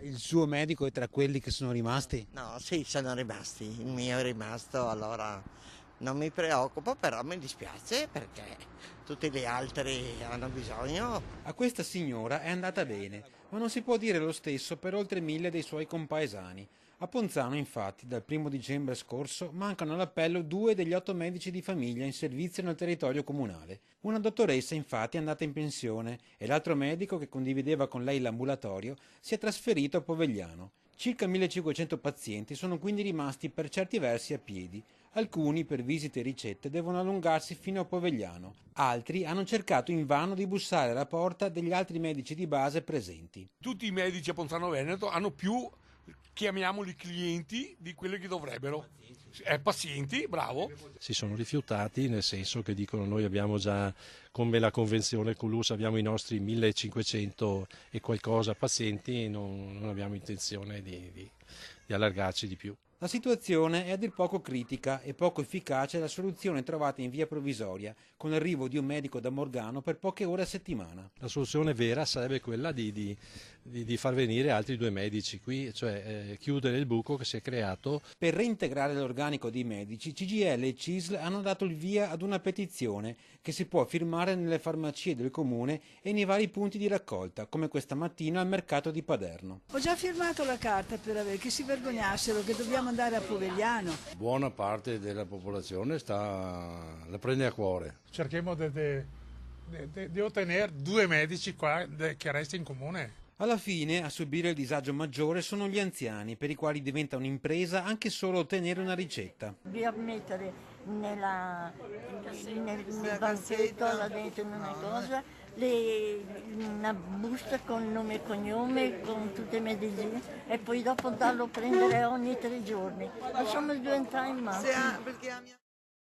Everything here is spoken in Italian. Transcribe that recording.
Il suo medico è tra quelli che sono rimasti? No, sì, sono rimasti, il mio è rimasto, allora non mi preoccupo, però mi dispiace perché tutti gli altri hanno bisogno. A questa signora è andata bene, ma non si può dire lo stesso per oltre 1000 dei suoi compaesani. A Ponzano, infatti, dal 1° dicembre scorso mancano all'appello 2 degli 8 medici di famiglia in servizio nel territorio comunale. Una dottoressa, infatti, è andata in pensione e l'altro medico, che condivideva con lei l'ambulatorio, si è trasferito a Povegliano. Circa 1500 pazienti sono quindi rimasti per certi versi a piedi. Alcuni, per visite e ricette, devono allungarsi fino a Povegliano. Altri hanno cercato invano di bussare alla porta degli altri medici di base presenti. Tutti i medici a Ponzano Veneto hanno più, chiamiamoli clienti, di quelli che dovrebbero. Pazienti, bravo. Si sono rifiutati, nel senso che dicono: noi abbiamo già, come la convenzione con l'URSS, abbiamo i nostri 1500 e qualcosa pazienti e non abbiamo intenzione di allargarci di più. La situazione è a dir poco critica e poco efficace la soluzione trovata in via provvisoria con l'arrivo di un medico da Morgano per poche ore a settimana. La soluzione vera sarebbe quella di far venire altri 2 medici qui, cioè chiudere il buco che si è creato. Per reintegrare l'organico dei medici, CGIL e CISL hanno dato il via ad una petizione che si può firmare nelle farmacie del comune e nei vari punti di raccolta, come questa mattina al mercato di Paderno. Ho già firmato la carta per avere che si vergognassero, che dobbiamo andare a Povegliano. Buona parte della popolazione la prende a cuore. Cerchiamo di ottenere 2 medici qua che resti in comune. Alla fine, a subire il disagio maggiore sono gli anziani, per i quali diventa un'impresa anche solo ottenere una ricetta. Dobbiamo mettere nel banzetto, là dentro una cosa, una busta con nome e cognome, con tutte le medicine e poi dopo darlo a prendere ogni 3 giorni. Insomma, diventa in macchina.